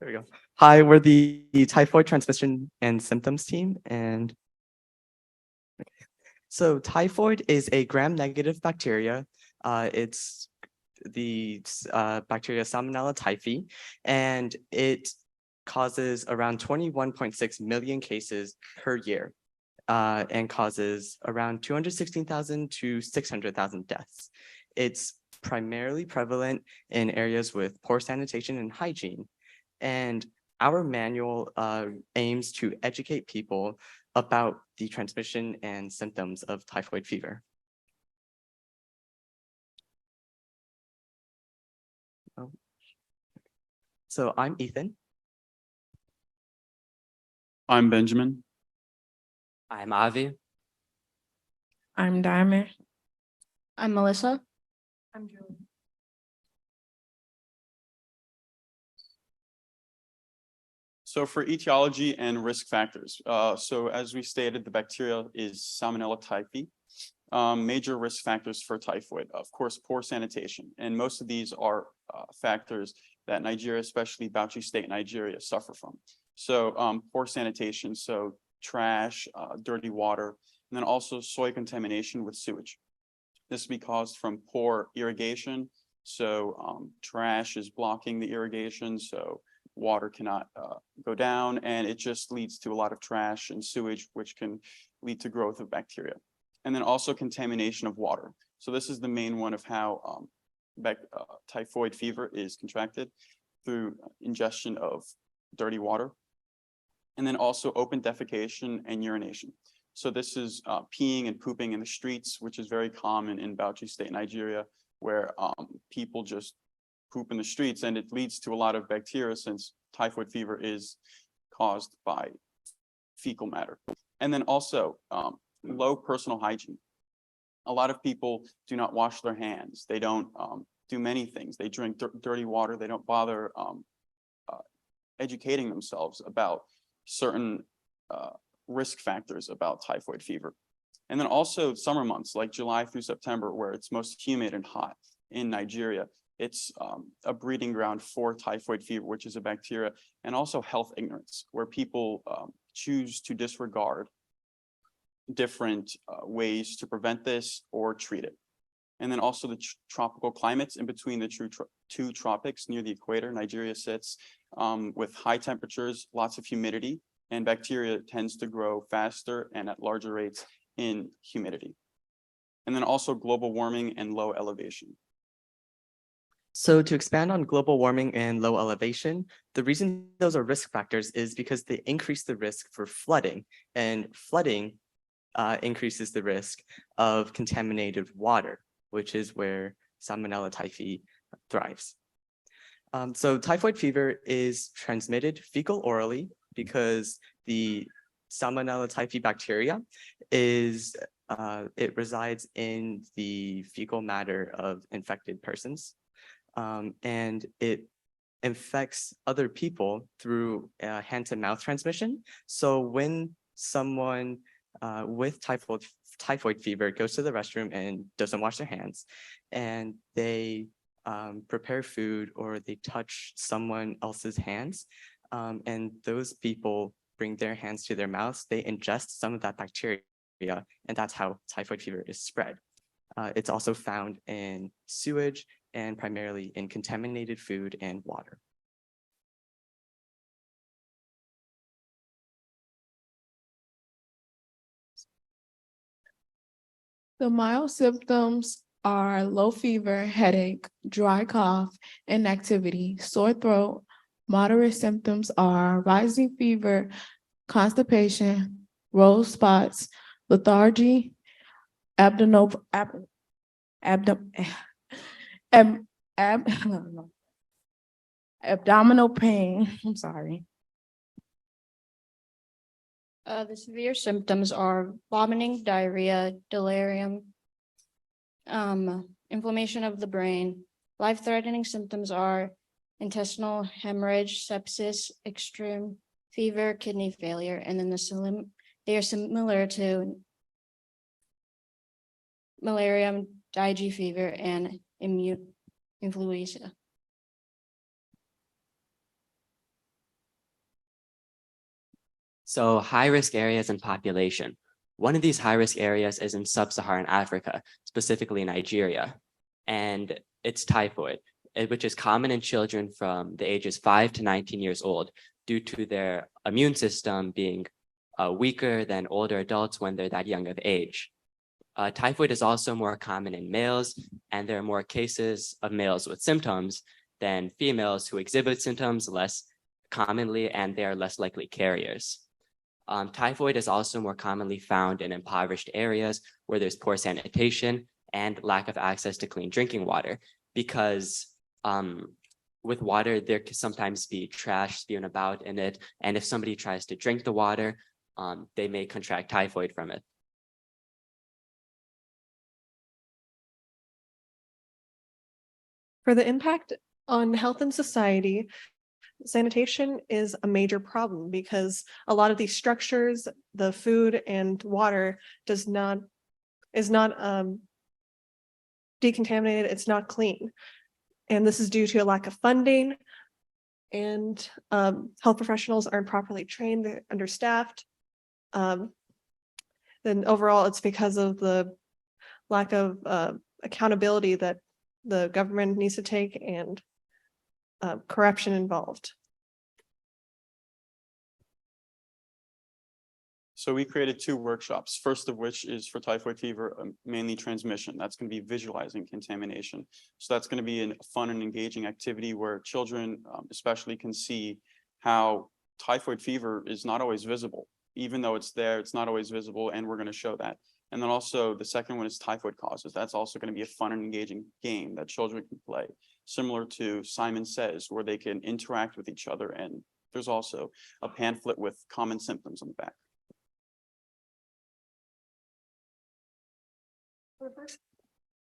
There we go. Hi, we're the typhoid transmission and symptoms team. And so typhoid is a gram-negative bacteria. It's the bacteria Salmonella typhi, and it causes around 21.6 million cases per year and causes around 216,000 to 600,000 deaths. It's primarily prevalent in areas with poor sanitation and hygiene. And our manual aims to educate people about the transmission and symptoms of typhoid fever. So I'm Ethan. I'm Benjamin. I'm Avi. I'm Diamond. I'm Melissa. I'm Julie. So for etiology and risk factors, so as we stated, the bacteria is Salmonella typhi. Major risk factors for typhoid, of course, poor sanitation. And most of these are factors that Nigeria, especially Bauchi State, Nigeria, suffer from. So poor sanitation, so trash, dirty water, and then also soil contamination with sewage. This will be caused from poor irrigation. So trash is blocking the irrigation, so water cannot go down, and it just leads to a lot of trash and sewage, which can lead to growth of bacteria. And then also contamination of water. So this is the main one of how typhoid fever is contracted through ingestion of dirty water. And then also open defecation and urination. So this is peeing and pooping in the streets, which is very common in Bauchi State, Nigeria, where people just poop in the streets, and it leads to a lot of bacteria since typhoid fever is caused by fecal matter. And then also low personal hygiene. A lot of people do not wash their hands. They don't do many things. They drink dirty water. They don't bother educating themselves about certain risk factors about typhoid fever. And then also summer months like July through September, where it's most humid and hot in Nigeria. It's a breeding ground for typhoid fever, which is a bacteria, and also health ignorance, where people choose to disregard different ways to prevent this or treat it. And then also the tropical climates in between the two tropics near the equator. Nigeria sits with high temperatures, lots of humidity, and bacteria tends to grow faster and at larger rates in humidity. And then also global warming and low elevation. So to expand on global warming and low elevation, the reason those are risk factors is because they increase the risk for flooding, and flooding increases the risk of contaminated water, which is where Salmonella typhi thrives. So typhoid fever is transmitted fecal-orally because the Salmonella typhi bacteria is it resides in the fecal matter of infected persons. And it infects other people through hand-to-mouth transmission. So when someone with typhoid fever goes to the restroom and doesn't wash their hands, and they prepare food or they touch someone else's hands, and those people bring their hands to their mouths, they ingest some of that bacteria, and that's how typhoid fever is spread. It's also found in sewage and primarily in contaminated food and water. The mild symptoms are low fever, headache, dry cough, inactivity, sore throat. Moderate symptoms are rising fever, constipation, rose spots, lethargy, abdominal pain. I'm sorry. The severe symptoms are vomiting, diarrhea, delirium, inflammation of the brain. Life-threatening symptoms are intestinal hemorrhage, sepsis, extreme fever, kidney failure, and then they are similar to malaria, dengue fever, and immune influenza. So high-risk areas and population. One of these high-risk areas is in sub-Saharan Africa, specifically Nigeria, and it's typhoid, which is common in children from the ages 5 to 19 years old due to their immune system being weaker than older adults when they're that young of age. Typhoid is also more common in males, and there are more cases of males with symptoms than females who exhibit symptoms less commonly, and they are less likely carriers. Typhoid is also more commonly found in impoverished areas where there's poor sanitation and lack of access to clean drinking water, because with water, there can sometimes be trash spewing about in it. And if somebody tries to drink the water, they may contract typhoid from it. For the impact on health and society, sanitation is a major problem because a lot of these structures, the food and water is not decontaminated, it's not clean. And this is due to a lack of funding, and health professionals aren't properly trained, they're understaffed. Then overall, it's because of the lack of accountability that the government needs to take, and corruption involved. So we created 2 workshops, first of which is for typhoid fever, mainly transmission. That's going to be visualizing contamination. So that's going to be a fun and engaging activity where children especially can see how typhoid fever is not always visible. Even though it's there, it's not always visible, and we're going to show that. And then also the second one is typhoid causes. That's also going to be a fun and engaging game that children can play, similar to Simon Says, where they can interact with each other. And there's also a pamphlet with common symptoms on the back.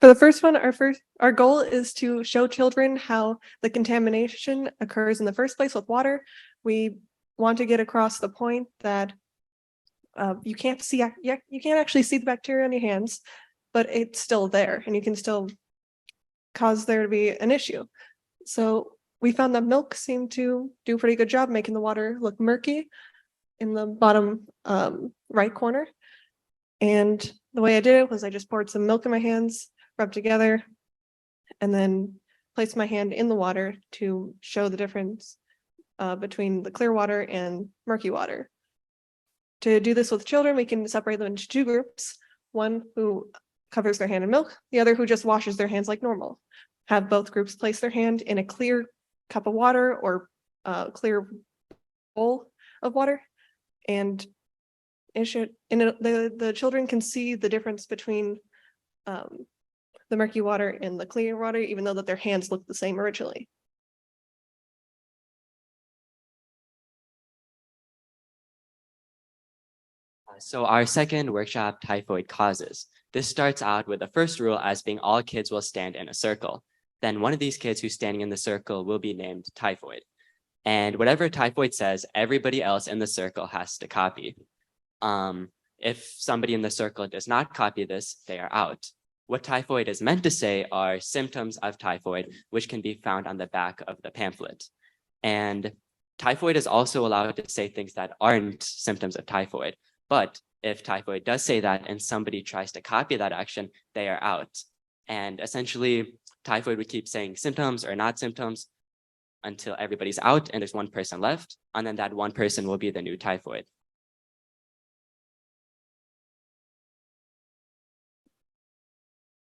For the first one, our goal is to show children how the contamination occurs in the first place with water. We want to get across the point that you can't actually see the bacteria on your hands, but it's still there, and you can still cause there to be an issue. So we found that milk seemed to do a pretty good job making the water look murky in the bottom right corner. And the way I did it was I just poured some milk in my hands, rubbed together, and then placed my hand in the water to show the difference between the clear water and murky water. To do this with children, we can separate them into 2 groups, one who covers their hand in milk, the other who just washes their hands like normal. Have both groups place their hand in a clear cup of water or a clear bowl of water, and the children can see the difference between the murky water and the clear water, even though that their hands look the same originally. So our second workshop, typhoid causes. This starts out with the first rule as being all kids will stand in a circle. Then one of these kids who's standing in the circle will be named typhoid. And whatever typhoid says, everybody else in the circle has to copy. If somebody in the circle does not copy this, they are out. What typhoid is meant to say are symptoms of typhoid, which can be found on the back of the pamphlet. And typhoid is also allowed to say things that aren't symptoms of typhoid. But if typhoid does say that and somebody tries to copy that action, they are out. And essentially, typhoid would keep saying symptoms or not symptoms until everybody's out and there's one person left. And then that one person will be the new typhoid.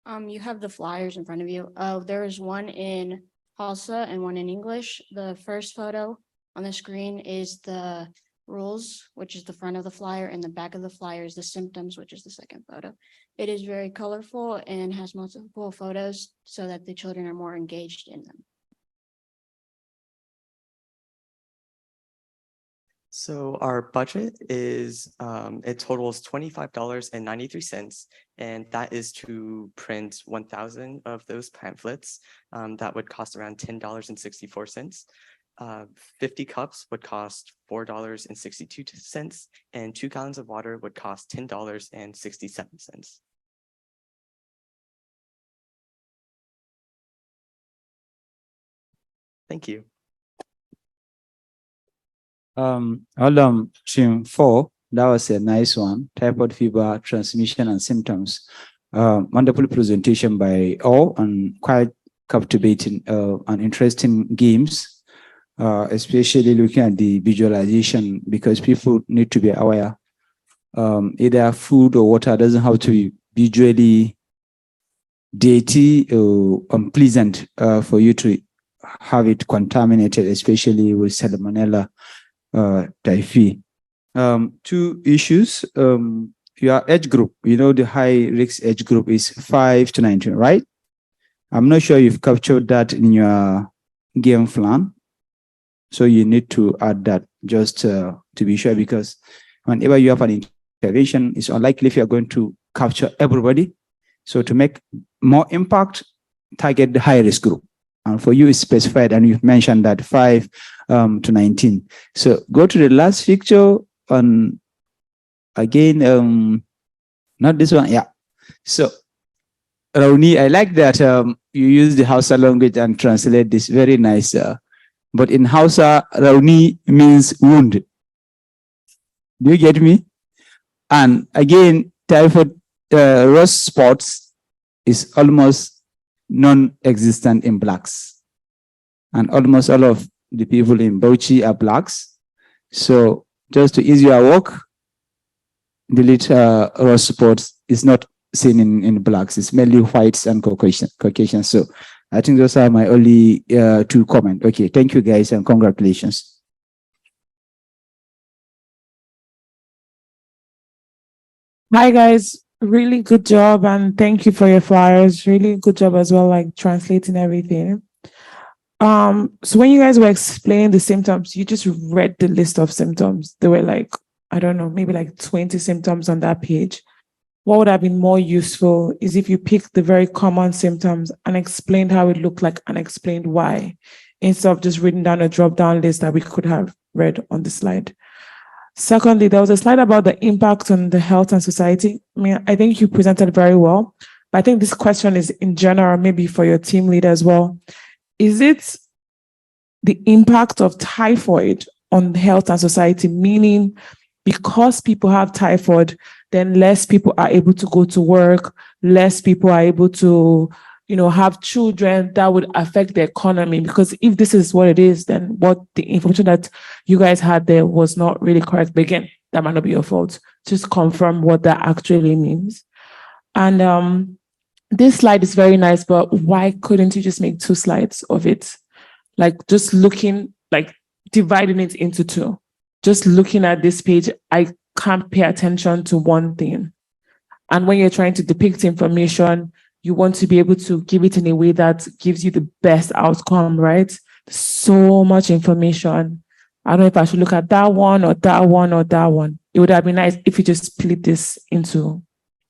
You have the flyers in front of you. There is one in Hausa and one in English. The first photo on the screen is the rules, which is the front of the flyer, and the back of the flyer is the symptoms, which is the second photo. It is very colorful and has multiple photos so that the children are more engaged in them. So our budget is, it totals $25.93, and that is to print 1,000 of those pamphlets. That would cost around $10.64. 50 cups would cost $4.62, and 2 gallons of water would cost $10.67. Thank you. Trim 4, that was a nice one. Typhoid fever, transmission and symptoms. Wonderful presentation by all and quite captivating and interesting games, especially looking at the visualization because people need to be aware. Either food or water doesn't have to be visually dirty or unpleasant for you to have it contaminated, especially with Salmonella typhi. Two issues. Your age group, the high risk age group is 5 to 19, right? I'm not sure you've captured that in your game plan. So you need to add that just to be sure, because whenever you have an intervention, it's unlikely if you're going to capture everybody. So to make more impact, target the high risk group. And for you, it's specified, and you've mentioned that 5 to 19. So go to the last picture on, again, not this one, yeah. So, Rauni, I like that you use the Hausa language and translate this, very nice. But in Hausa, Rauni means wound. Do you get me? And again, typhoid rust spots is almost non-existent in blacks. And almost all of the people in Bauchi are blacks. So just to ease your work, delete rust spots is not seen in blacks. It's mainly whites and Caucasian. So I think those are my only two comments. Okay, thank you guys and congratulations. Hi guys, really good job and thank you for your flyers. Really good job as well, like translating everything. So when you guys were explaining the symptoms, you just read the list of symptoms. There were like, I don't know, maybe like 20 symptoms on that page. What would have been more useful is if you picked the very common symptoms and explained how it looked like and explained why, instead of just reading down a drop-down list that we could have read on the slide. Secondly, there was a slide about the impact on the health and society. I mean, I think you presented very well, but I think this question is in general, maybe for your team leader as well. Is it the impact of typhoid on health and society, meaning because people have typhoid, then less people are able to go to work, less people are able to, have children, that would affect the economy? Because if this is what it is, then what the information that you guys had there was not really correct. But again, that might not be your fault. Just confirm what that actually means. And this slide is very nice, but why couldn't you just make 2 slides of it? Like just looking, like dividing it into 2. Just looking at this page, I can't pay attention to one thing. And when you're trying to depict information, you want to be able to give it in a way that gives you the best outcome, right? So much information. I don't know if I should look at that one or that one or that one. It would have been nice if you just split this into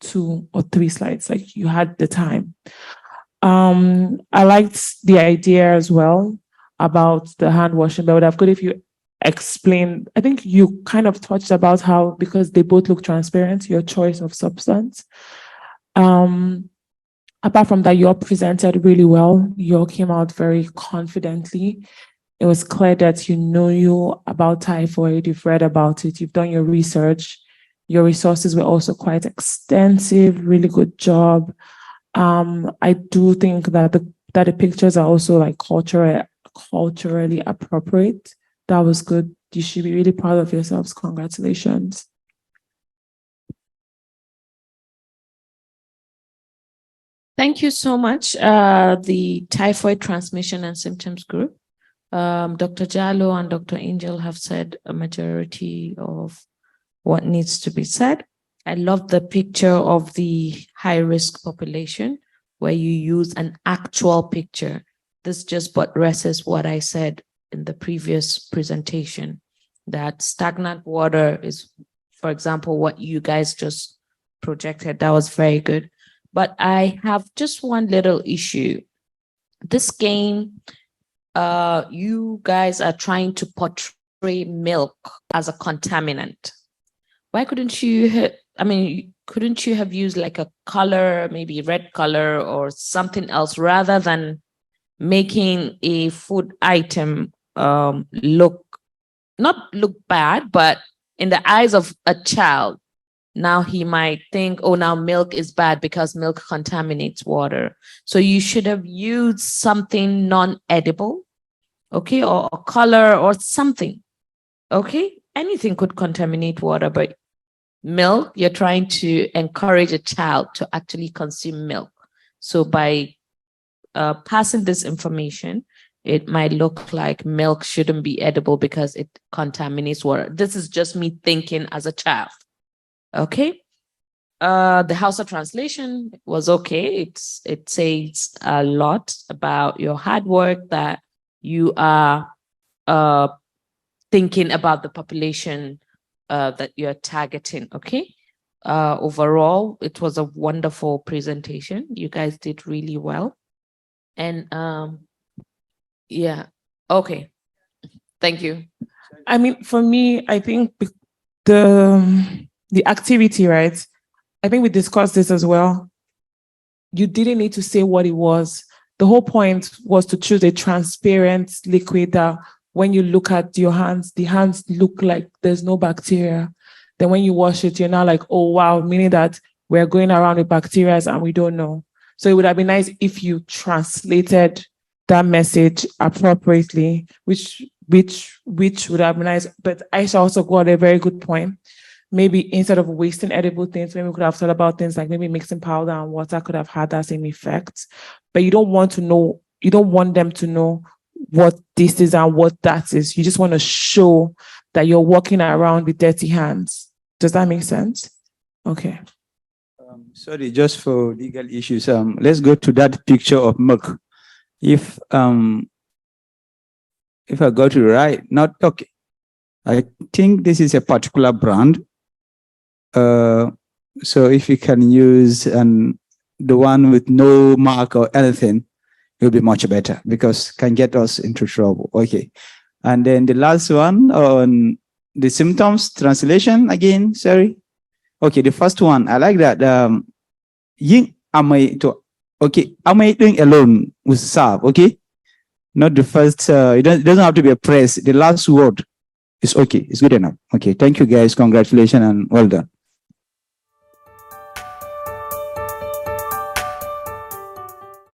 2 or 3 slides, like you had the time. I liked the idea as well about the hand washing, but it would have good if you explained. I think you kind of touched about how, because they both look transparent, your choice of substance. Apart from that, you all presented really well. You all came out very confidently. It was clear that you about typhoid, you've read about it, you've done your research. Your resources were also quite extensive, really good job. I do think that the pictures are also like culturally appropriate. That was good. You should be really proud of yourselves. Congratulations. Thank you so much, the Typhoid Transmission and Symptoms Group. Dr. Jallo and Dr. Angel have said a majority of what needs to be said. I love the picture of the high-risk population where you use an actual picture. This just buttresses what I said in the previous presentation, that stagnant water is, for example, what you guys just projected. That was very good. But I have just one little issue. This game, you guys are trying to portray milk as a contaminant. Why couldn't you, couldn't you have used like a color, maybe red color or something else, rather than making a food item look not look bad, but in the eyes of a child, now he might think, oh, now milk is bad because milk contaminates water. So you should have used something non-edible, okay, or a color or something, okay? Anything could contaminate water, but milk, you're trying to encourage a child to actually consume milk. So by passing this information, it might look like milk shouldn't be edible because it contaminates water. This is just me thinking as a child. Okay. The Hausa translation was okay. It says a lot about your hard work, that you are thinking about the population that you're targeting. Okay. Overall, it was a wonderful presentation. You guys did really well. And yeah, okay. Thank you. I mean, for me, I think the activity, right? I think we discussed this as well. You didn't need to say what it was. The whole point was to choose a transparent liquid that when you look at your hands, the hands look like there's no bacteria. Then when you wash it, you're not like, oh, wow, meaning that we're going around with bacteria and we don't know. So it would have been nice if you translated that message appropriately, which would have been nice. But Aisha also got a very good point. Maybe instead of wasting edible things, maybe we could have thought about things like maybe mixing powder and water could have had that same effect. But you don't want them to know what this is and what that is. You just want to show that you're walking around with dirty hands. Does that make sense? Okay. Sorry, just for legal issues. Let's go to that picture of milk. If I got it right, not okay. I think this is a particular brand. So if you can use the one with no mark or anything, it'll be much better because can get us into trouble. Okay. And then the last one on the symptoms translation again, sorry. Okay, the first one, I like that. Am I doing alone with serve, okay? Not the first, it doesn't have to be a press. The last word is okay, it's good enough. Okay, thank you guys, congratulations and well done.